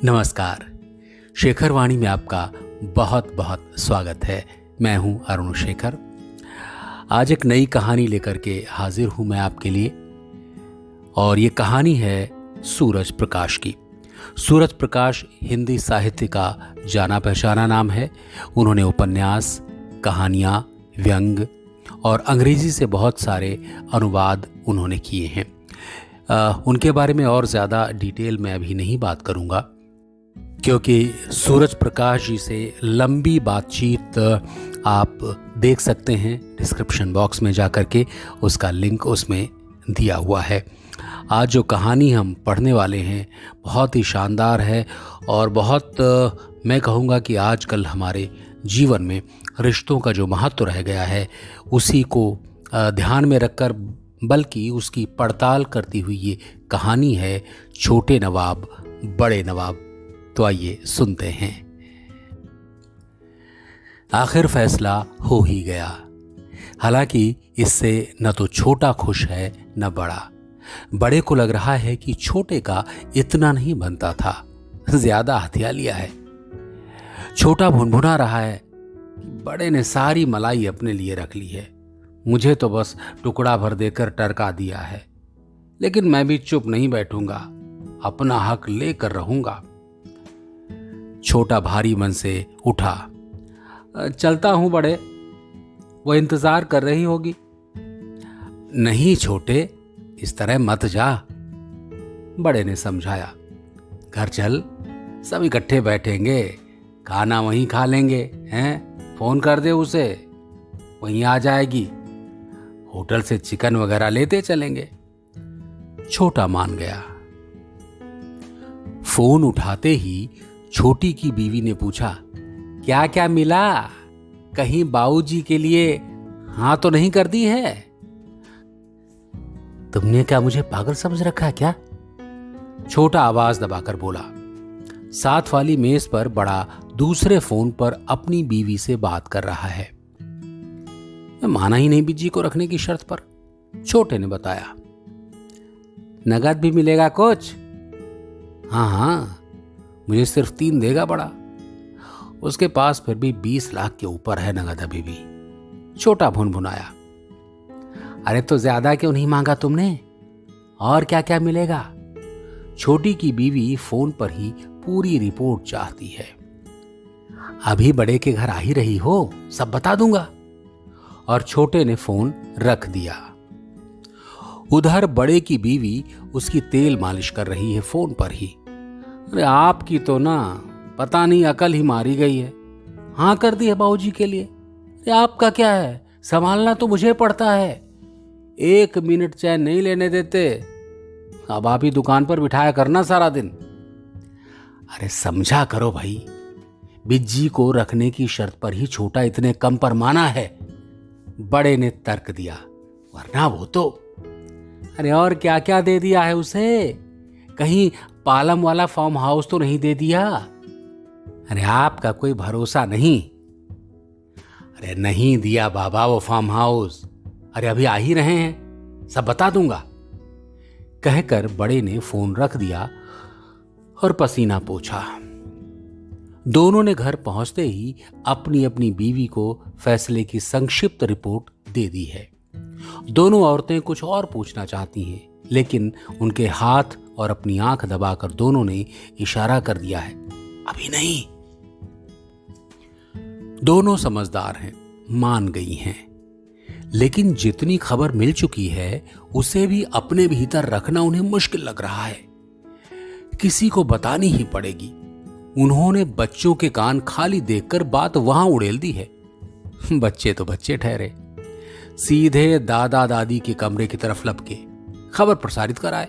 नमस्कार। शेखर वाणी में आपका बहुत बहुत स्वागत है। मैं हूं अरुण शेखर। आज एक नई कहानी लेकर के हाजिर हूं मैं आपके लिए, और ये कहानी है सूरज प्रकाश की। सूरज प्रकाश हिंदी साहित्य का जाना पहचाना नाम है। उन्होंने उपन्यास, कहानियाँ, व्यंग और अंग्रेजी से बहुत सारे अनुवाद उन्होंने किए हैं। उनके बारे में और ज़्यादा डिटेल में अभी नहीं बात करूँगा, क्योंकि सूरज प्रकाश जी से लंबी बातचीत आप देख सकते हैं डिस्क्रिप्शन बॉक्स में जाकर के, उसका लिंक उसमें दिया हुआ है। आज जो कहानी हम पढ़ने वाले हैं बहुत ही शानदार है, और बहुत मैं कहूँगा कि आजकल हमारे जीवन में रिश्तों का जो महत्व रह गया है उसी को ध्यान में रखकर, बल्कि उसकी पड़ताल करती हुई ये कहानी है छोटे नवाब बड़े नवाब। तो आइए सुनते हैं। आखिर फैसला हो ही गया। हालांकि इससे न तो छोटा खुश है न बड़ा। बड़े को लग रहा है कि छोटे का इतना नहीं बनता था, ज्यादा हथिया लिया है। छोटा भुनभुना रहा है कि बड़े ने सारी मलाई अपने लिए रख ली है, मुझे तो बस टुकड़ा भर देकर टरका दिया है। लेकिन मैं भी चुप नहीं बैठूंगा, अपना हक लेकर रहूंगा। छोटा भारी मन से उठा। चलता हूं बड़े, वो इंतजार कर रही होगी। नहीं छोटे, इस तरह मत जा, बड़े ने समझाया। घर चल, सब इकट्ठे बैठेंगे, खाना वहीं खा लेंगे। हैं, फोन कर दे उसे, वहीं आ जाएगी। होटल से चिकन वगैरह लेते चलेंगे। छोटा मान गया। फोन उठाते ही छोटी की बीवी ने पूछा, क्या क्या मिला? कहीं बाबूजी के लिए हाँ तो नहीं कर दी है? तुमने क्या मुझे पागल समझ रखा है क्या? छोटा आवाज दबाकर बोला। साथ वाली मेज पर बड़ा दूसरे फोन पर अपनी बीवी से बात कर रहा है। मैं माना ही नहीं बिज्जी को रखने की शर्त पर, छोटे ने बताया। नगद भी मिलेगा कुछ? हाँ, मुझे सिर्फ 3 देगा बड़ा। उसके पास फिर भी 20 लाख के ऊपर है नगद अभी भी, छोटा भुनभुनाया। अरे तो ज्यादा क्यों नहीं मांगा तुमने? और क्या क्या मिलेगा? छोटी की बीवी फोन पर ही पूरी रिपोर्ट चाहती है। अभी बड़े के घर आ ही रही हो, सब बता दूंगा। और छोटे ने फोन रख दिया। उधर बड़े की बीवी उसकी तेल मालिश कर रही है फोन पर ही। अरे आपकी तो ना पता नहीं अकल ही मारी गई है। हाँ कर दी है बाबूजी के लिए। अरे आपका क्या है, संभालना तो मुझे पड़ता है। 1 मिनट चैन नहीं लेने देते। अब आप ही दुकान पर बिठाया करना सारा दिन। अरे समझा करो भाई, बिज्जी को रखने की शर्त पर ही छोटा इतने कम पर माना है, बड़े ने तर्क दिया। वरना वो तो। अरे और क्या क्या दे दिया है उसे? कहीं पालम वाला फार्म हाउस तो नहीं दे दिया? अरे आपका कोई भरोसा नहीं। अरे नहीं दिया बाबा वो फार्म हाउस। अरे अभी आ ही रहे हैं, सब बता दूंगा। कहकर बड़े ने फोन रख दिया और पसीना पोंछा। दोनों ने घर पहुंचते ही अपनी अपनी बीवी को फैसले की संक्षिप्त रिपोर्ट दे दी है। दोनों औरतें कुछ और पूछना चाहती हैं, लेकिन उनके हाथ और अपनी आंख दबाकर दोनों ने इशारा कर दिया है, अभी नहीं। दोनों समझदार हैं, मान गई हैं। लेकिन जितनी खबर मिल चुकी है उसे भी अपने भीतर रखना उन्हें मुश्किल लग रहा है। किसी को बतानी ही पड़ेगी। उन्होंने बच्चों के कान खाली देखकर बात वहां उड़ेल दी है। बच्चे तो बच्चे ठहरे, सीधे दादा दादी के कमरे की तरफ लपके खबर प्रसारित कराए।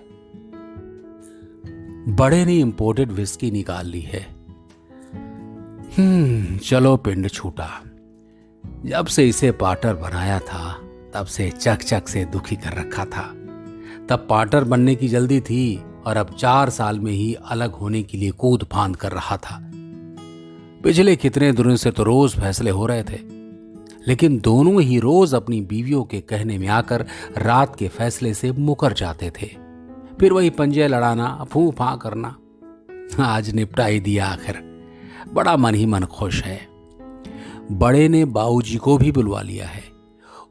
बड़े ने इंपोर्टेड विस्की निकाल ली है। चलो पिंड छूटा। जब से इसे पार्टनर बनाया था तब से चक चक से दुखी कर रखा था। तब पार्टनर बनने की जल्दी थी और अब 4 साल में ही अलग होने के लिए कूद फांद कर रहा था। पिछले कितने दिनों से तो रोज फैसले हो रहे थे, लेकिन दोनों ही रोज अपनी बीवियों के कहने में आकर रात के फैसले से मुकर जाते थे। फिर वही पंजे लड़ाना, फूं फां करना। आज निपटा ही दिया आखिर। बड़ा मन ही मन खुश है। बड़े ने बाबूजी को भी बुलवा लिया है।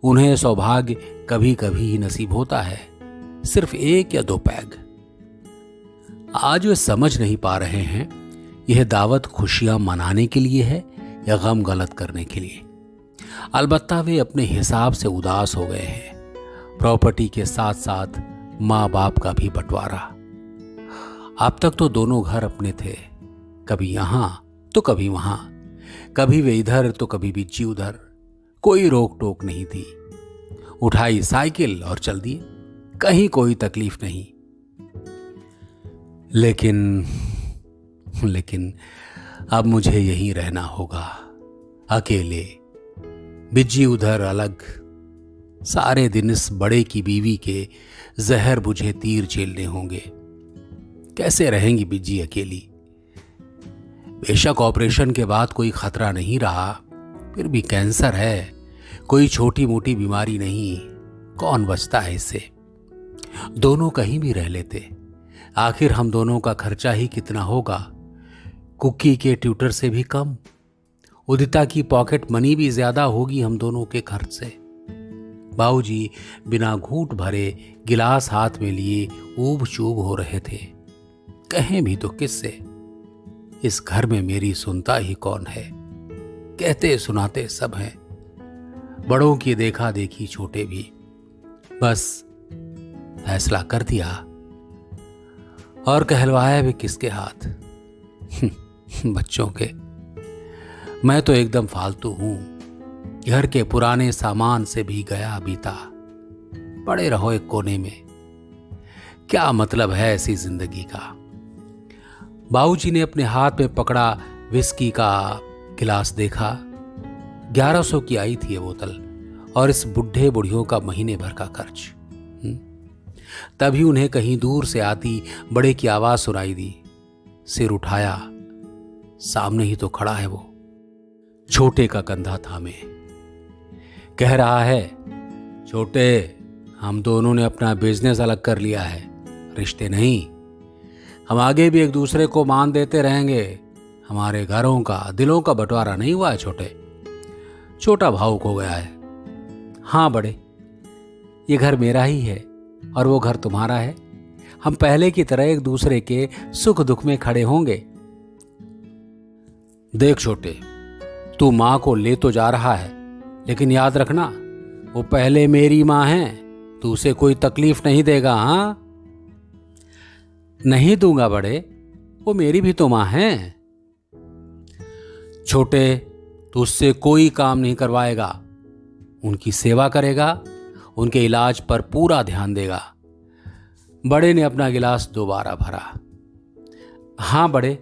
उन्हें सौभाग्य कभी कभी ही नसीब होता है, सिर्फ 1 या 2 पैग। आज वे समझ नहीं पा रहे हैं यह दावत खुशियां मनाने के लिए है या गम गलत करने के लिए। अलबत्ता वे अपने हिसाब से उदास हो गए हैं। प्रॉपर्टी के साथ साथ माँ बाप का भी बंटवारा। अब तक तो दोनों घर अपने थे, कभी यहां तो कभी वहां, कभी वे इधर तो कभी बिज्जी उधर। कोई रोक टोक नहीं थी। उठाई साइकिल और चल दिए, कहीं कोई तकलीफ नहीं। लेकिन अब मुझे यहीं रहना होगा, अकेले। बिज्जी उधर अलग। सारे दिन इस बड़े की बीवी के जहर बुझे तीर झेलने होंगे। कैसे रहेंगी बिज्जी अकेली? बेशक ऑपरेशन के बाद कोई खतरा नहीं रहा, फिर भी कैंसर है, कोई छोटी मोटी बीमारी नहीं। कौन बचता है इससे? दोनों कहीं भी रह लेते, आखिर हम दोनों का खर्चा ही कितना होगा? कुक्की के ट्यूटर से भी कम, उदिता की पॉकेट मनी भी ज्यादा होगी हम दोनों के खर्च से। बाबूजी बिना घूंट भरे गिलास हाथ में लिए ऊब चूब हो रहे थे। कहें भी तो किससे? इस घर में मेरी सुनता ही कौन है? कहते सुनाते सब हैं, बड़ों की देखा देखी छोटे भी। बस फैसला कर दिया, और कहलवाया भी किसके हाथ? बच्चों के। मैं तो एकदम फालतू हूं, घर के पुराने सामान से भी गया बीता। पड़े रहो एक कोने में, क्या मतलब है ऐसी जिंदगी का? बाबूजी ने अपने हाथ में पकड़ा विस्की का गिलास देखा। 1100 की आई थी ये बोतल, और इस बुढ़े बुढ़ियों का महीने भर का खर्च। तभी उन्हें कहीं दूर से आती बड़े की आवाज सुनाई दी। सिर उठाया, सामने ही तो खड़ा है वो, छोटे का कंधा थामे। कह रहा है, छोटे, हम दोनों ने अपना बिजनेस अलग कर लिया है, रिश्ते नहीं। हम आगे भी एक दूसरे को मान देते रहेंगे। हमारे घरों का, दिलों का बंटवारा नहीं हुआ है छोटे। छोटा भावुक हो गया है। हाँ बड़े, ये घर मेरा ही है और वो घर तुम्हारा है। हम पहले की तरह एक दूसरे के सुख दुख में खड़े होंगे। देख छोटे, तू मां को ले तो जा रहा है, लेकिन याद रखना वो पहले मेरी मां है। तू उसे कोई तकलीफ नहीं देगा। हाँ? नहीं दूंगा बड़े, वो मेरी भी तो मां है। छोटे, तू उससे कोई काम नहीं करवाएगा, उनकी सेवा करेगा, उनके इलाज पर पूरा ध्यान देगा। बड़े ने अपना गिलास दोबारा भरा। हां बड़े,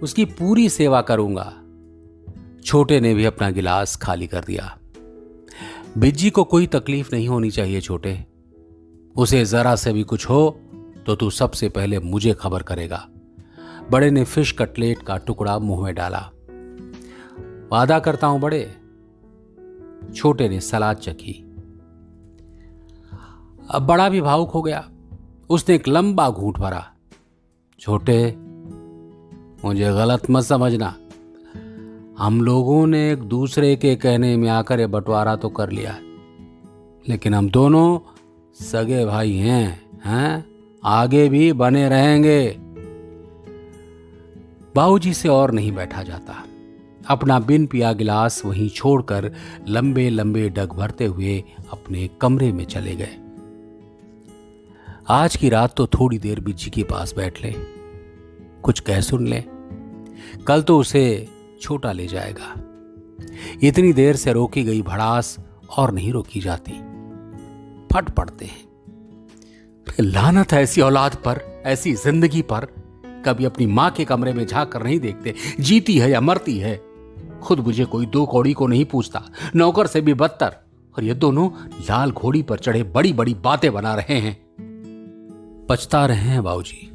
उसकी पूरी सेवा करूंगा। छोटे ने भी अपना गिलास खाली कर दिया। बिज्जी को कोई तकलीफ नहीं होनी चाहिए छोटे। उसे जरा से भी कुछ हो तो तू सबसे पहले मुझे खबर करेगा। बड़े ने फिश कटलेट का टुकड़ा मुंह में डाला। वादा करता हूं बड़े। छोटे ने सलाद चखी। अब बड़ा भी भावुक हो गया। उसने एक लंबा घूंट भरा। छोटे, मुझे गलत मत समझना, हम लोगों ने एक दूसरे के कहने में आकर ये बंटवारा तो कर लिया, लेकिन हम दोनों सगे भाई हैं? आगे भी बने रहेंगे। बाबूजी से और नहीं बैठा जाता। अपना बिन पिया गिलास वहीं छोड़कर लंबे लंबे डग भरते हुए अपने कमरे में चले गए। आज की रात तो थोड़ी देर बिज्जी के पास बैठ ले, कुछ कह सुन ले। कल तो उसे छोटा ले जाएगा। इतनी देर से रोकी गई भड़ास और नहीं रोकी जाती। फट पड़ते हैं। लानत है ऐसी औलाद पर, ऐसी जिंदगी पर। कभी अपनी मां के कमरे में झांक कर नहीं देखते, जीती है या मरती है। खुद मुझे कोई 2 कौड़ी को नहीं पूछता, नौकर से भी बदतर। और ये दोनों लाल घोड़ी पर चढ़े बड़ी बड़ी बातें बना रहे हैं। पछता रहे हैं बाबूजी,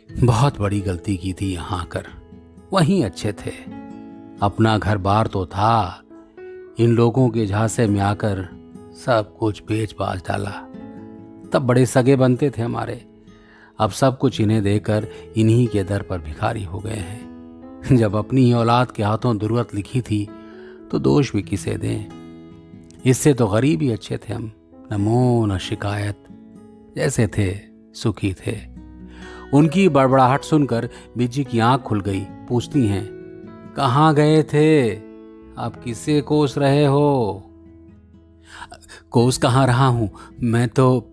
बहुत बड़ी गलती की थी यहां आकर। वहीं अच्छे थे, अपना घर बार तो था। इन लोगों के झांसे में आकर सब कुछ बेच बाच डाला। तब बड़े सगे बनते थे हमारे। अब सब कुछ इन्हें देकर इन्हीं के दर पर भिखारी हो गए हैं। जब अपनी ही औलाद के हाथों दुर्गत लिखी थी तो दोष भी किसे दें। इससे तो गरीब ही अच्छे थे हम, न मोह न शिकायत, जैसे थे सुखी थे। उनकी बड़बड़ाहट सुनकर बिज्जी की आंख खुल गई। पूछती हैं, कहाँ गए थे? आप किससे कोस रहे हो? कोस कहाँ रहा हूं, मैं तो।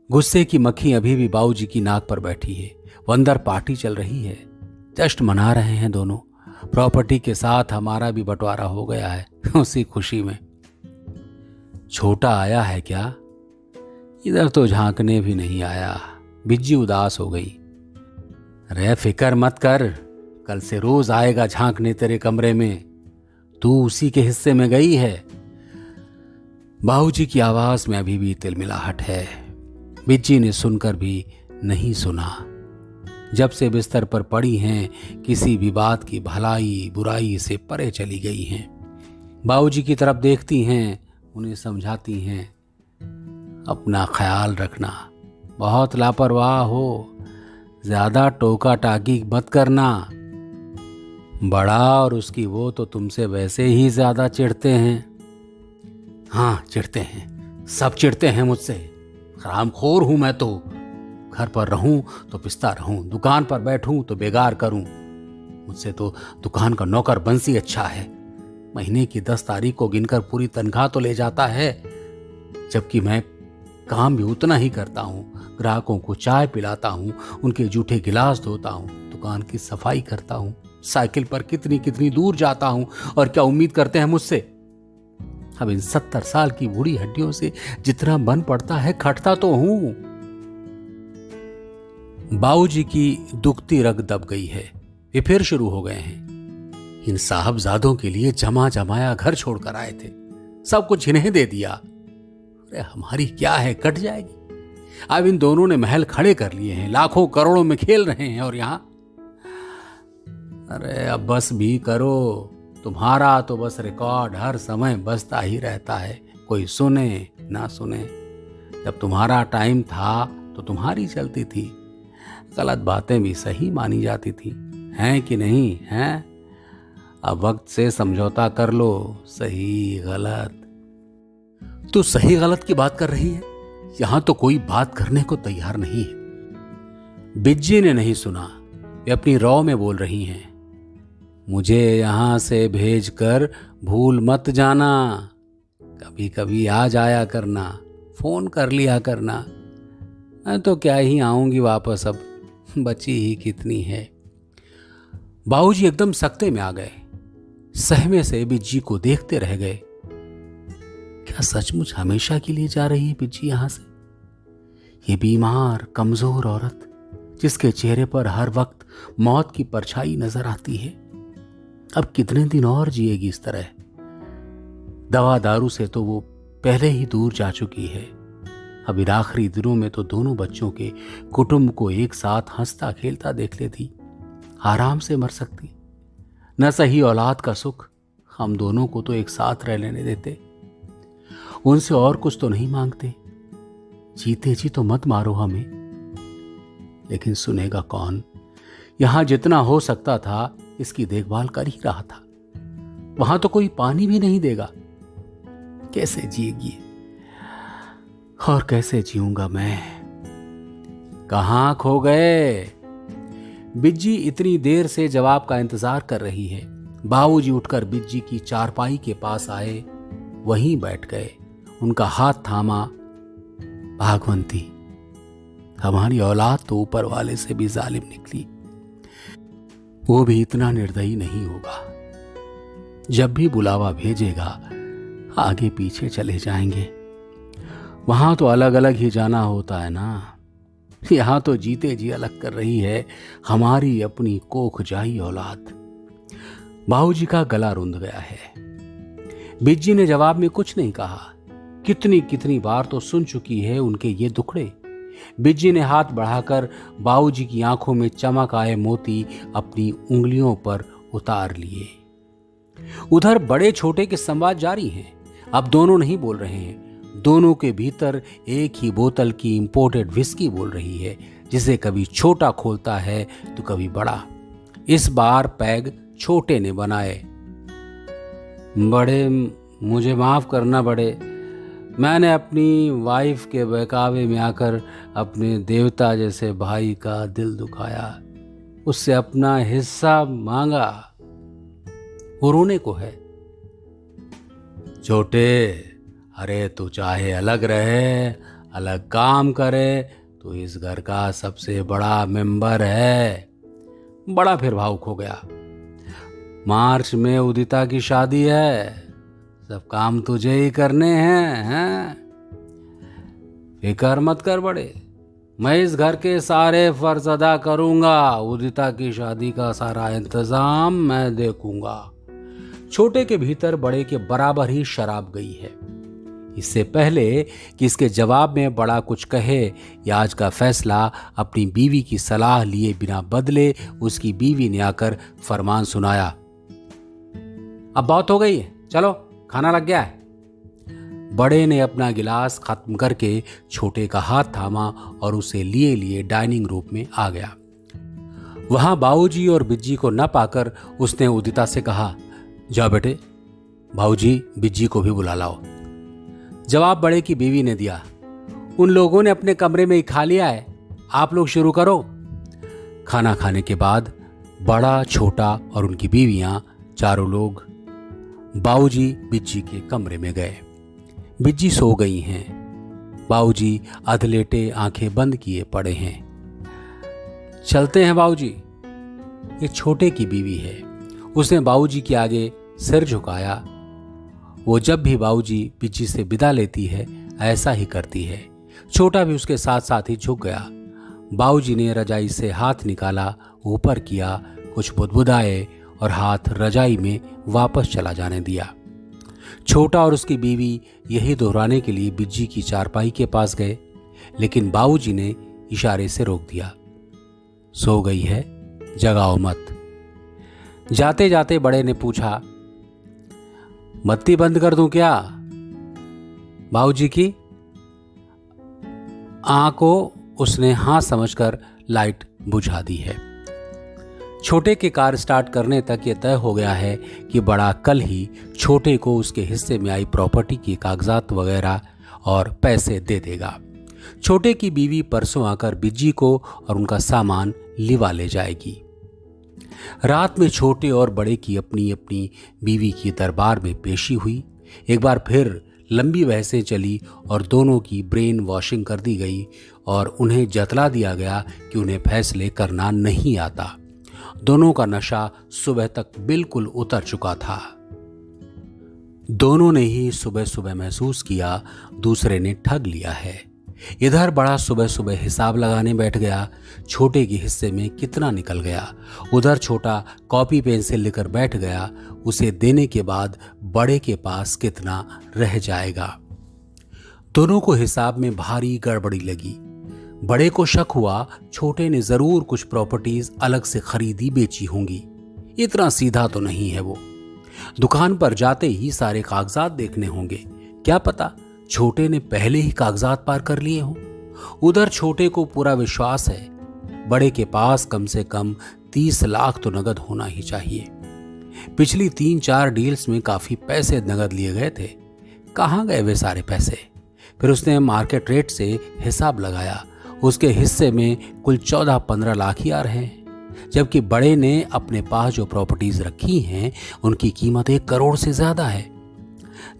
गुस्से की मक्खी अभी भी बाबूजी की नाक पर बैठी है। वो अंदर पार्टी चल रही है, जश्न मना रहे हैं दोनों। प्रॉपर्टी के साथ हमारा भी बंटवारा हो गया है, उसी खुशी में। छोटा आया है क्या? इधर तो झांकने भी नहीं आया। बिज्जी उदास हो गई। अरे फिक्र मत कर, कल से रोज आएगा झांकने तेरे कमरे में। तू उसी के हिस्से में गई है। बाबूजी की आवाज में अभी भी तिलमिलाहट है। बिज्जी ने सुनकर भी नहीं सुना। जब से बिस्तर पर पड़ी हैं, किसी भी बात की भलाई बुराई से परे चली गई हैं। बाबूजी की तरफ देखती हैं, उन्हें समझाती हैं, अपना ख्याल रखना, बहुत लापरवाह हो, ज्यादा टोका टाकी मत करना। बड़ा और उसकी वो तो तुमसे वैसे ही ज्यादा चिढ़ते हैं। हाँ चिढ़ते हैं, सब चिढ़ते हैं मुझसे। हरामखोर हूं मैं तो। घर पर रहूं तो पिसता रहूं, दुकान पर बैठूं तो बेगार करूं। मुझसे तो दुकान का नौकर बंसी अच्छा है। महीने की 10 तारीख को गिनकर पूरी तनख्वाह तो ले जाता है, जबकि मैं काम भी उतना ही करता हूं। ग्राहकों को चाय पिलाता हूं, उनके जूठे गिलास धोता हूं, दुकान की सफाई करता हूं, साइकिल पर कितनी कितनी दूर जाता हूं। और क्या उम्मीद करते हैं मुझसे? अब इन 70 साल की बूढ़ी हड्डियों से जितना बन पड़ता है, खटता तो हूं। बाबूजी की दुखती रग दब गई है। वे फिर शुरू हो गए हैं। इन साहबजादों के लिए जमा जमाया घर छोड़कर आए थे, सब कुछ इन्हें दे दिया। अरे हमारी क्या है, कट जाएगी। अब इन दोनों ने महल खड़े कर लिए हैं, लाखों करोड़ों में खेल रहे हैं, और यहां अरे अब बस भी करो। तुम्हारा तो बस रिकॉर्ड हर समय बजता ही रहता है, कोई सुने ना सुने। जब तुम्हारा टाइम था तो तुम्हारी चलती थी, गलत बातें भी सही मानी जाती थी, हैं कि नहीं हैं? अब वक्त से समझौता कर लो, सही गलत। तू सही गलत की बात कर रही है? यहां तो कोई बात करने को तैयार नहीं है। बिज्जी ने नहीं सुना। वे अपनी रौ में बोल रही हैं, मुझे यहां से भेजकर भूल मत जाना। कभी कभी आ जाया करना, फोन कर लिया करना। मैं तो क्या ही आऊंगी वापस, अब बची ही कितनी है। बाबूजी एकदम सकते में आ गए। सहमे से बिज्जी को देखते रह गए। क्या सचमुच हमेशा के लिए जा रही है बिज्जी यहां से? ये बीमार कमजोर औरत, जिसके चेहरे पर हर वक्त मौत की परछाई नजर आती है, अब कितने दिन और जिएगी इस तरह? दवा दारू से तो वो पहले ही दूर जा चुकी है। अब इन आखिरी दिनों में तो दोनों बच्चों के कुटुंब को एक साथ हंसता खेलता देख लेती, आराम से मर सकती। न सही औलाद का सुख, हम दोनों को तो एक साथ रह लेने देते। उनसे और कुछ तो नहीं मांगते, जीते जी तो मत मारो हमें। लेकिन सुनेगा कौन? यहां जितना हो सकता था इसकी देखभाल कर ही रहा था। वहां तो कोई पानी भी नहीं देगा। कैसे जिएगी और कैसे जीऊंगा मैं? कहां खो गए? बिज्जी इतनी देर से जवाब का इंतजार कर रही है। बाबूजी उठकर बिज्जी की चारपाई के पास आए, वहीं बैठ गए। उनका हाथ थामा। भागवंती, हमारी औलाद तो ऊपर वाले से भी जालिम निकली। वो भी इतना निर्दयी नहीं होगा। जब भी बुलावा भेजेगा आगे पीछे चले जाएंगे। वहां तो अलग अलग ही जाना होता है ना। यहां तो जीते जी अलग कर रही है हमारी अपनी कोख जाई औलाद। बाबूजी का गला रुंध गया है। बिज्जी ने जवाब में कुछ नहीं कहा। कितनी कितनी बार तो सुन चुकी है उनके ये दुखड़े। बिज्जी ने हाथ बढ़ाकर बाबूजी की आंखों में चमक आए मोती अपनी उंगलियों पर उतार लिए। उधर बड़े छोटे के संवाद जारी हैं। अब दोनों नहीं बोल रहे हैं। दोनों के भीतर एक ही बोतल की इंपोर्टेड विस्की बोल रही है, जिसे कभी छोटा खोलता है तो कभी बड़ा। इस बार पैग छोटे ने बनाए। बड़े, मुझे माफ करना बड़े, मैंने अपनी वाइफ के बहकावे में आकर अपने देवता जैसे भाई का दिल दुखाया, उससे अपना हिस्सा मांगा। वो रोने को है। छोटे, अरे तू चाहे अलग रहे, अलग काम करे, तो इस घर का सबसे बड़ा मेंबर है। बड़ा फिर भावुक हो गया। मार्च में उदिता की शादी है, सब काम तुझे ही करने हैं? फिकर मत कर बड़े, मैं इस घर के सारे फर्ज अदा करूंगा। उदिता की शादी का सारा इंतजाम मैं देखूंगा। छोटे के भीतर बड़े के बराबर ही शराब गई है। इससे पहले कि इसके जवाब में बड़ा कुछ कहे, या आज का फैसला अपनी बीवी की सलाह लिए बिना बदले, उसकी बीवी ने आकर फरमान सुनाया। अब बहुत हो गई है, चलो खाना लग गया है। बड़े ने अपना गिलास खत्म करके छोटे का हाथ थामा और उसे लिए लिए डाइनिंग रूम में आ गया। वहां बाबूजी और बिज्जी को न पाकर उसने उदिता से कहा, जा बेटे, बाबूजी बिज्जी को भी बुला लाओ। जवाब बड़े की बीवी ने दिया, उन लोगों ने अपने कमरे में ही खा लिया है, आप लोग शुरू करो। खाना खाने के बाद बड़ा, छोटा और उनकी बीवियां चारों लोग बाबूजी बिज्जी के कमरे में गए। बिज्जी सो गई हैं। बाबूजी अधलेटे आंखें बंद किए पड़े हैं। चलते हैं बाबूजी। ये छोटे की बीवी है। उसने बाबूजी के आगे सिर झुकाया। वो जब भी बाबूजी बिज्जी से विदा लेती है ऐसा ही करती है। छोटा भी उसके साथ साथ ही झुक गया। बाबूजी ने रजाई से हाथ निकाला, ऊपर किया, कुछ बुदबुदाए और हाथ रजाई में वापस चला जाने दिया। छोटा और उसकी बीवी यही दोहराने के लिए बिज्जी की चारपाई के पास गए, लेकिन बाबूजी ने इशारे से रोक दिया। सो गई है, जगाओ मत। जाते जाते बड़े ने पूछा, बत्ती बंद कर दूं क्या? बाबूजी की आंख को उसने हाँ समझकर लाइट बुझा दी है। छोटे के कार स्टार्ट करने तक यह तय हो गया है कि बड़ा कल ही छोटे को उसके हिस्से में आई प्रॉपर्टी के कागजात वगैरह और पैसे दे देगा। छोटे की बीवी परसों आकर बिज्जी को और उनका सामान लिवा ले जाएगी। रात में छोटे और बड़े की अपनी अपनी बीवी की दरबार में पेशी हुई। एक बार फिर लंबी बहसें चली और दोनों की ब्रेन वॉशिंग कर दी गई और उन्हें जतला दिया गया कि उन्हें फैसले करना नहीं आता। दोनों का नशा सुबह तक बिल्कुल उतर चुका था। दोनों ने ही सुबह सुबह महसूस किया दूसरे ने ठग लिया है। इधर बड़ा सुबह सुबह हिसाब लगाने बैठ गया, छोटे के हिस्से में कितना निकल गया। उधर छोटा कॉपी पेंसिल लेकर बैठ गया, उसे देने के बाद बड़े के पास कितना रह जाएगा। दोनों को हिसाब में भारी गड़बड़ी लगी। बड़े को शक हुआ छोटे ने जरूर कुछ प्रॉपर्टीज अलग से खरीदी बेची होंगी। इतना सीधा तो नहीं है वो। दुकान पर जाते ही सारे कागजात देखने होंगे। क्या पता छोटे ने पहले ही कागजात पार कर लिए हों। उधर छोटे को पूरा विश्वास है बड़े के पास कम से कम 30 लाख तो नगद होना ही चाहिए। पिछली 3-4 डील्स में काफी पैसे नगद लिए गए थे। कहाँ गए वे सारे पैसे? फिर उसने मार्केट रेट से हिसाब लगाया। उसके हिस्से में कुल 14-15 लाख ही आ रहे हैं, जबकि बड़े ने अपने पास जो प्रॉपर्टीज रखी हैं उनकी कीमत 1 करोड़ से ज्यादा है।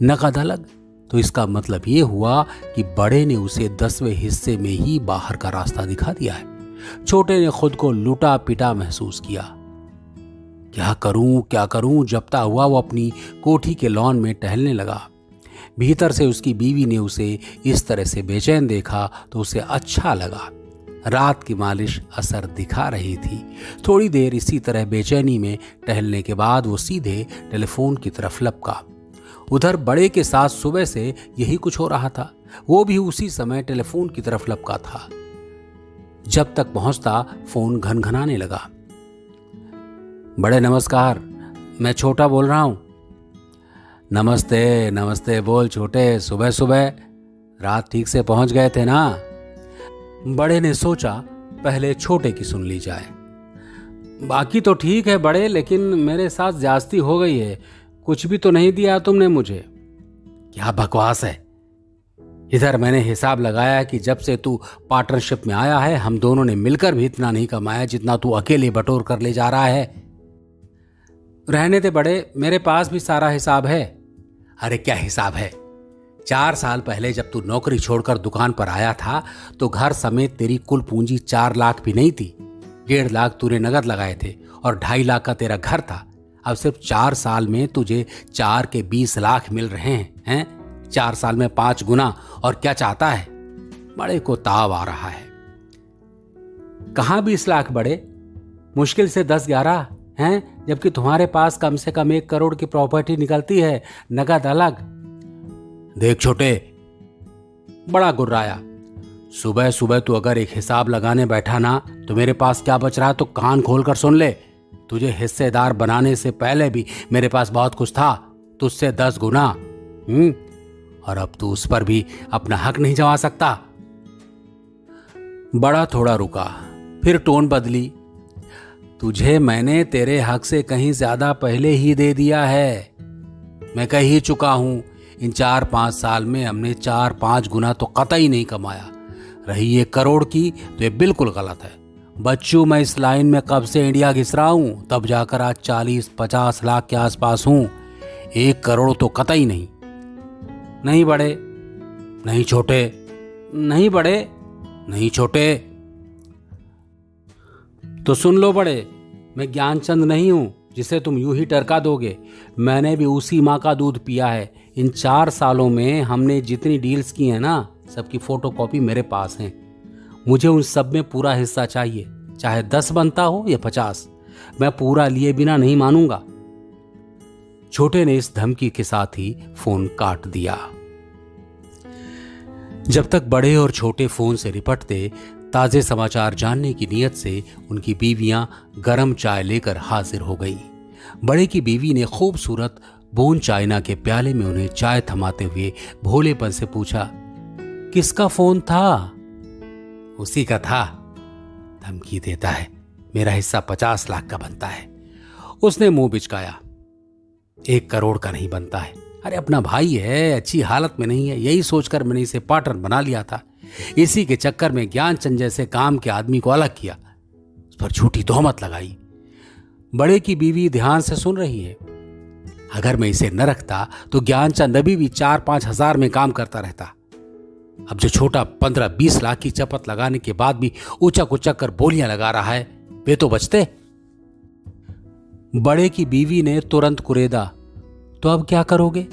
नकद अलग, तो इसका मतलब ये हुआ कि बड़े ने उसे 10वें हिस्से में ही बाहर का रास्ता दिखा दिया है। छोटे ने खुद को लूटा पिटा महसूस किया। क्या करूं जपता हुआ वो अपनी कोठी के लॉन में टहलने लगा। भीतर से उसकी बीवी ने उसे इस तरह से बेचैन देखा तो उसे अच्छा लगा। रात की मालिश असर दिखा रही थी। थोड़ी देर इसी तरह बेचैनी में टहलने के बाद वो सीधे टेलीफोन की तरफ लपका। उधर बड़े के साथ सुबह से यही कुछ हो रहा था। वो भी उसी समय टेलीफोन की तरफ लपका था। जब तक पहुंचता फोन घनघनाने लगा। बड़े नमस्कार, मैं छोटा बोल रहा हूं। नमस्ते नमस्ते बोल छोटे, सुबह सुबह। रात ठीक से पहुंच गए थे ना? बड़े ने सोचा पहले छोटे की सुन ली जाए। बाकी तो ठीक है बड़े, लेकिन मेरे साथ ज्यादती हो गई है। कुछ भी तो नहीं दिया तुमने मुझे। क्या बकवास है। इधर मैंने हिसाब लगाया कि जब से तू पार्टनरशिप में आया है हम दोनों ने मिलकर भी इतना नहीं कमाया जितना तू अकेले बटोर कर ले जा रहा है। रहने दे बड़े, मेरे पास भी सारा हिसाब है। अरे क्या हिसाब है? 4 साल पहले जब तू नौकरी छोड़कर दुकान पर आया था तो घर समेत तेरी कुल पूंजी 4 लाख भी नहीं थी। 1.5 लाख तूने नगद लगाए थे और 2.5 लाख का तेरा घर था। अब सिर्फ 4 साल में तुझे 4 के 20 लाख मिल रहे हैं? 4 साल में 5 गुना। और क्या चाहता है? बड़े को ताव आ रहा है। कहां 20 लाख बड़े, मुश्किल से 10-11 हैं, जबकि तुम्हारे पास कम से कम 1 करोड़ की प्रॉपर्टी निकलती है, नगद अलग। देख छोटे, बड़ा गुर्राया। सुबह सुबह तू अगर एक हिसाब लगाने बैठा ना तो मेरे पास क्या बच रहा है तो कान खोलकर सुन ले। तुझे हिस्सेदार बनाने से पहले भी मेरे पास बहुत कुछ था, तुझसे 10 गुना। और अब तू उस पर भी अपना हक नहीं जमा सकता। बड़ा थोड़ा रुका, फिर टोन बदली। तुझे मैंने तेरे हक से कहीं ज्यादा पहले ही दे दिया है। मैं कह ही चुका हूं, इन 4-5 साल में हमने 4-5 गुना तो कतई नहीं कमाया। रही 1 करोड़ की तो ये बिल्कुल गलत है। बच्चों, मैं इस लाइन में कब से इंडिया घिस रहा हूं, तब जाकर आज 40-50 लाख के आसपास हूं। 1 करोड़ तो कतई नहीं। नहीं बड़े, नहीं छोटे, नहीं बड़े, नहीं छोटे। तो सुन लो बड़े, मैं ज्ञानचंद नहीं हूं जिसे तुम यूं ही टरका दोगे। मैंने भी उसी माँ का दूध पिया है। इन 4 सालों में हमने जितनी डील्स की हैं ना, सबकी फोटोकॉपी मेरे पास हैं। मुझे उन सब में पूरा हिस्सा चाहिए, चाहे 10 बनता हो या 50। मैं पूरा लिए बिना नहीं मानूंगा। छोटे ने इस धमकी के साथ ही फोन काट दिया। जब तक बड़े और छोटे फोन से निपटते, ताजे समाचार जानने की नीयत से उनकी बीवियां गरम चाय लेकर हाजिर हो गई। बड़े की बीवी ने खूबसूरत बोन चाइना के प्याले में उन्हें चाय थमाते हुए भोलेपन से पूछा, किसका फोन था? उसी का था। धमकी देता है, मेरा हिस्सा 50 लाख का बनता है। उसने मुंह बिचकाया। 1 करोड़ का नहीं बनता है। अरे अपना भाई है, अच्छी हालत में नहीं है, यही सोचकर मैंने इसे पार्टनर बना लिया था। इसी के चक्कर में ज्ञानचंद जैसे काम के आदमी को अलग किया, उस पर झूठी तोहमत लगाई। बड़े की बीवी ध्यान से सुन रही है। अगर मैं इसे न रखता तो ज्ञानचंद अभी भी 4-5 हजार में काम करता रहता। अब जो छोटा 15-20 लाख की चपत लगाने के बाद भी उचक उचक कर बोलियां लगा रहा है, वे तो बचते। बड़े की बीवी ने तुरंत कुरेदा, तो अब क्या करोगे?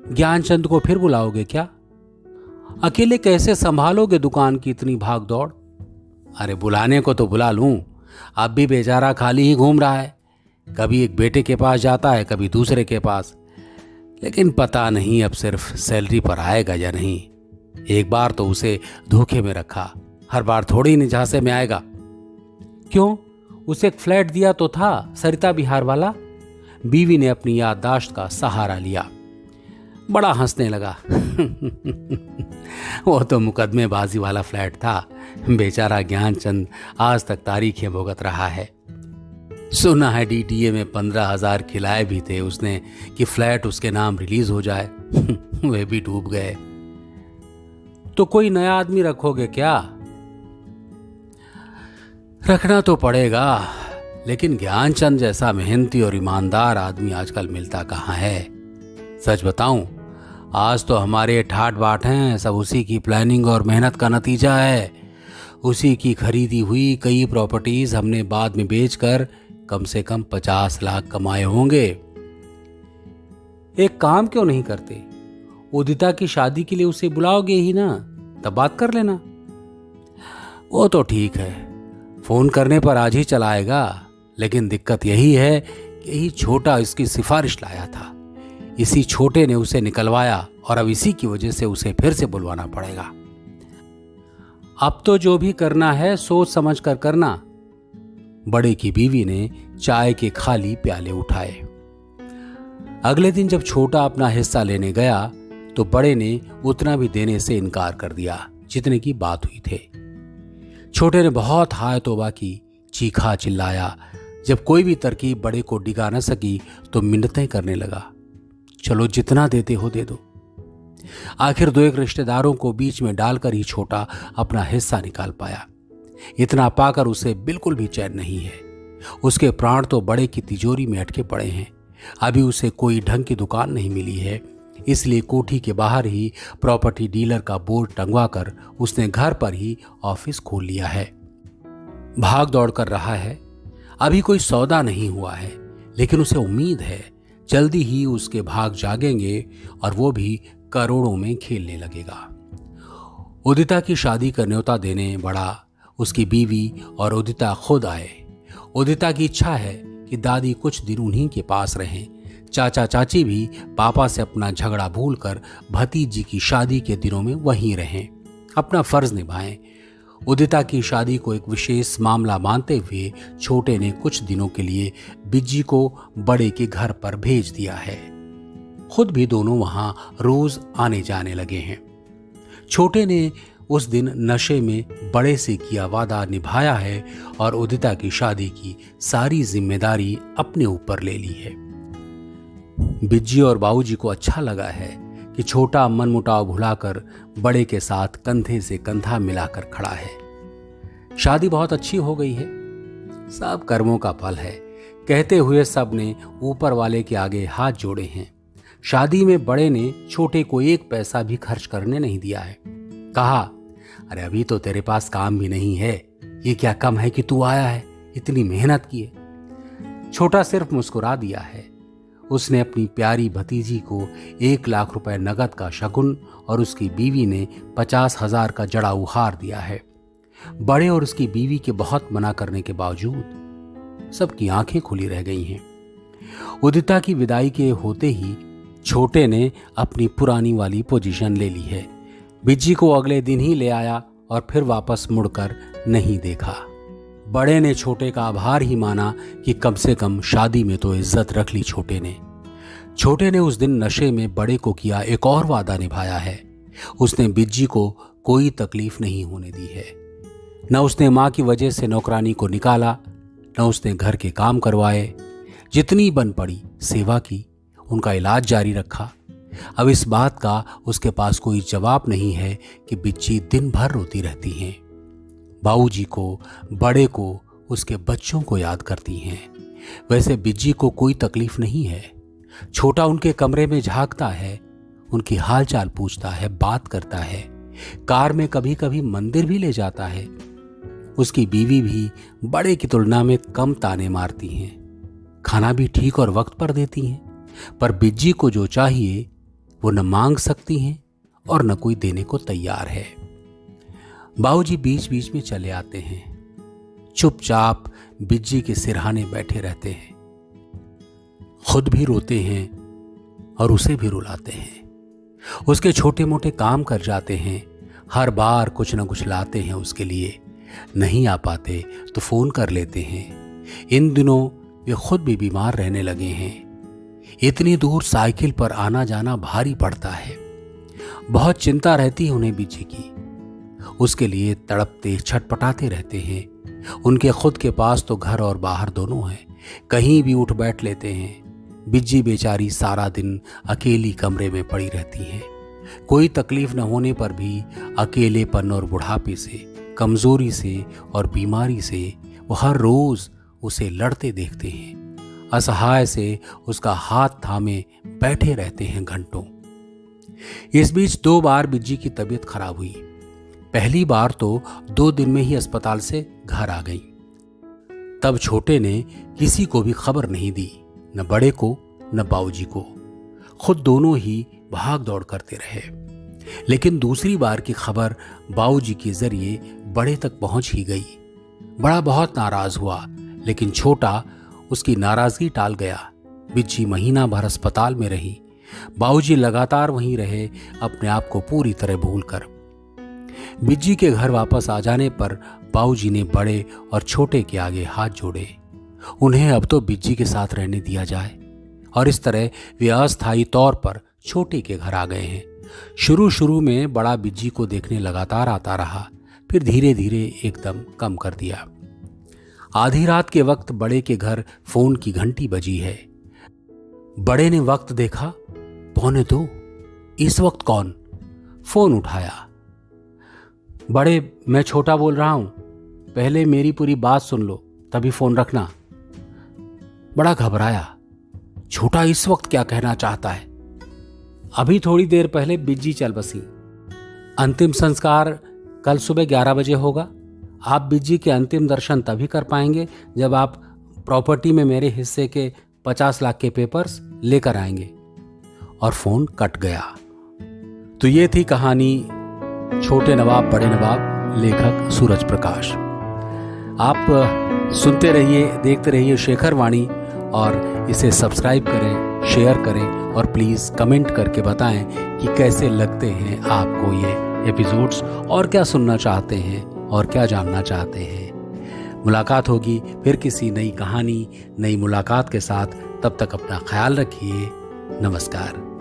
ज्ञानचंद को फिर बुलाओगे क्या? अकेले कैसे संभालोगे दुकान की इतनी भाग दौड़? अरे बुलाने को तो बुला लूं, अब भी बेचारा खाली ही घूम रहा है। कभी एक बेटे के पास जाता है, कभी दूसरे के पास, लेकिन पता नहीं अब सिर्फ सैलरी पर आएगा या नहीं। एक बार तो उसे धोखे में रखा, हर बार थोड़ी नहीं झांसे में आएगा। क्यों? उसे एक फ्लैट दिया तो था, सरिता बिहार वाला। बीवी ने अपनी याददाश्त का सहारा लिया। बड़ा हंसने लगा। वो तो मुकदमेबाजी वाला फ्लैट था। बेचारा ज्ञानचंद आज तक तारीखें भुगत रहा है। सुना है डीटीए में 15,000 खिलाए भी थे उसने कि फ्लैट उसके नाम रिलीज हो जाए। वे भी डूब गए। तो कोई नया आदमी रखोगे क्या? रखना तो पड़ेगा, लेकिन ज्ञानचंद जैसा मेहनती और ईमानदार आदमी आजकल मिलता कहाँ है। सच बताऊं, आज तो हमारे ठाट बाट हैं, सब उसी की प्लानिंग और मेहनत का नतीजा है। उसी की खरीदी हुई कई प्रॉपर्टीज हमने बाद में बेचकर कम से कम 50 लाख कमाए होंगे। एक काम क्यों नहीं करते? उदिता की शादी के लिए उसे बुलाओगे ही ना, तब बात कर लेना। वो तो ठीक है, फोन करने पर आज ही चला आएगा, लेकिन दिक्कत यही है कि यही छोटा इसकी सिफारिश लाया था। इसी छोटे ने उसे निकलवाया और अब इसी की वजह से उसे फिर से बुलवाना पड़ेगा। अब तो जो भी करना है सोच समझ कर करना। बड़े की बीवी ने चाय के खाली प्याले उठाए। अगले दिन जब छोटा अपना हिस्सा लेने गया तो बड़े ने उतना भी देने से इनकार कर दिया जितने की बात हुई थे। छोटे ने बहुत हाय तौबा की, चीखा चिल्लाया। जब कोई भी तरकीब बड़े को डिगा न सकी तो मिन्नतें करने लगा, चलो जितना देते हो दे दो। आखिर दो एक रिश्तेदारों को बीच में डालकर ही छोटा अपना हिस्सा निकाल पाया। इतना पाकर उसे बिल्कुल भी चैन नहीं है। उसके प्राण तो बड़े की तिजोरी में अटके पड़े हैं। अभी उसे कोई ढंग की दुकान नहीं मिली है, इसलिए कोठी के बाहर ही प्रॉपर्टी डीलर का बोर्ड टंगवा कर उसने घर पर ही ऑफिस खोल लिया है। भाग दौड़ कर रहा है। अभी कोई सौदा नहीं हुआ है, लेकिन उसे उम्मीद है जल्दी ही उसके भाग जागेंगे और वो भी करोड़ों में खेलने लगेगा। उदिता की शादी का न्योता देने बड़ा, उसकी बीवी और उदिता खुद आए। उदिता की इच्छा है कि दादी कुछ दिन उन्हीं के पास रहें। चाचा चाची भी पापा से अपना झगड़ा भूलकर भतीजी की शादी के दिनों में वहीं रहें, अपना फर्ज निभाएं। उदिता की शादी को एक विशेष मामला मानते हुए छोटे ने कुछ दिनों के लिए बिज्जी को बड़े के घर पर भेज दिया है। खुद भी दोनों वहां रोज आने जाने लगे हैं। छोटे ने उस दिन नशे में बड़े से किया वादा निभाया है और उदिता की शादी की सारी जिम्मेदारी अपने ऊपर ले ली है। बिज्जी और बाबूजी को अच्छा लगा है कि छोटा मनमुटाव भुलाकर बड़े के साथ कंधे से कंधा मिलाकर खड़ा है। शादी बहुत अच्छी हो गई है, सब कर्मों का फल है कहते हुए सब ने ऊपर वाले के आगे हाथ जोड़े हैं। शादी में बड़े ने छोटे को एक पैसा भी खर्च करने नहीं दिया है। कहा, अरे अभी तो तेरे पास काम भी नहीं है, ये क्या कम है कि तू आया है, इतनी मेहनत की है। छोटा सिर्फ मुस्कुरा दिया है। उसने अपनी प्यारी भतीजी को 1 लाख रुपए नगद का शगुन और उसकी बीवी ने 50,000 का जड़ा उपहार दिया है। बड़े और उसकी बीवी के बहुत मना करने के बावजूद सबकी आंखें खुली रह गई हैं। उदिता की विदाई के होते ही छोटे ने अपनी पुरानी वाली पोजीशन ले ली है। बिज्जी को अगले दिन ही ले आया और फिर वापस मुड़कर नहीं देखा। बड़े ने छोटे का आभार ही माना कि कम से कम शादी में तो इज्जत रख ली छोटे ने। छोटे ने उस दिन नशे में बड़े को किया एक और वादा निभाया है। उसने बिज्जी को कोई तकलीफ नहीं होने दी है। न उसने मां की वजह से नौकरानी को निकाला, न उसने घर के काम करवाए। जितनी बन पड़ी सेवा की, उनका इलाज जारी रखा। अब इस बात का उसके पास कोई जवाब नहीं है कि बिज्जी दिन भर रोती रहती हैं। बाबूजी को, बड़े को, उसके बच्चों को याद करती हैं। वैसे बिज्जी को कोई तकलीफ नहीं है। छोटा उनके कमरे में झांकता है, उनकी हालचाल पूछता है, बात करता है। कार में कभी कभी मंदिर भी ले जाता है। उसकी बीवी भी बड़े की तुलना में कम ताने मारती हैं। खाना भी ठीक और वक्त पर देती हैं। पर बिज्जी को जो चाहिए वो न मांग सकती हैं और न कोई देने को तैयार है। बाबूजी बीच बीच में चले आते हैं, चुपचाप बिज्जी के सिरहाने बैठे रहते हैं। खुद भी रोते हैं और उसे भी रुलाते हैं। उसके छोटे मोटे काम कर जाते हैं। हर बार कुछ न कुछ लाते हैं उसके लिए। नहीं आ पाते तो फोन कर लेते हैं। इन दिनों वे खुद भी बीमार रहने लगे हैं। इतनी दूर साइकिल पर आना जाना भारी पड़ता है। बहुत चिंता रहती है उन्हें बिज्जी की। उसके लिए तड़पते छटपटाते रहते हैं। उनके खुद के पास तो घर और बाहर दोनों हैं, कहीं भी उठ बैठ लेते हैं। बिज्जी बेचारी सारा दिन अकेली कमरे में पड़ी रहती हैं। कोई तकलीफ न होने पर भी अकेलेपन और बुढ़ापे से, कमजोरी से और बीमारी से वो हर रोज उसे लड़ते देखते हैं। असहाय से उसका हाथ थामे बैठे रहते हैं घंटों। इस बीच 2 बार बिज्जी की तबीयत खराब हुई। पहली बार तो 2 दिन में ही अस्पताल से घर आ गई। तब छोटे ने किसी को भी खबर नहीं दी, न बड़े को न बाबूजी को। खुद दोनों ही भाग दौड़ करते रहे। लेकिन दूसरी बार की खबर बाबूजी के जरिए बड़े तक पहुंच ही गई। बड़ा बहुत नाराज हुआ, लेकिन छोटा उसकी नाराजगी टाल गया। बिज्जी महीना भर अस्पताल में रही। बाबूजी लगातार वहीं रहे, अपने आप को पूरी तरह भूलकर। बिज्जी के घर वापस आ जाने पर बाबूजी ने बड़े और छोटे के आगे हाथ जोड़े। उन्हें अब तो बिज्जी के साथ रहने दिया जाए। और इस तरह वे अस्थायी तौर पर छोटे के घर आ गए हैं शुरू शुरू में बड़ा बिज्जी को देखने लगातार आता रहा, फिर धीरे धीरे एकदम कम कर दिया। आधी रात के वक्त बड़े के घर फोन की घंटी बजी है। बड़े ने वक्त देखा, 1:45। इस वक्त कौन? फोन उठाया। बड़े, मैं छोटा बोल रहा हूं, पहले मेरी पूरी बात सुन लो तभी फोन रखना। बड़ा घबराया, छोटा इस वक्त क्या कहना चाहता है? अभी थोड़ी देर पहले बिज्जी चल बसी। अंतिम संस्कार कल सुबह 11 बजे होगा। आप बिज्जी के अंतिम दर्शन तभी कर पाएंगे जब आप प्रॉपर्टी में मेरे हिस्से के 50 लाख के पेपर्स लेकर आएंगे। और फोन कट गया। तो ये थी कहानी छोटे नवाब बड़े नवाब, लेखक सूरज प्रकाश। आप सुनते रहिए, देखते रहिए शेखर वाणी, और इसे सब्सक्राइब करें, शेयर करें और प्लीज़ कमेंट करके बताएं कि कैसे लगते हैं आपको ये एपिसोड्स, और क्या सुनना चाहते हैं और क्या जानना चाहते हैं। मुलाकात होगी फिर किसी नई कहानी, नई मुलाकात के साथ। तब तक अपना ख्याल रखिए। नमस्कार।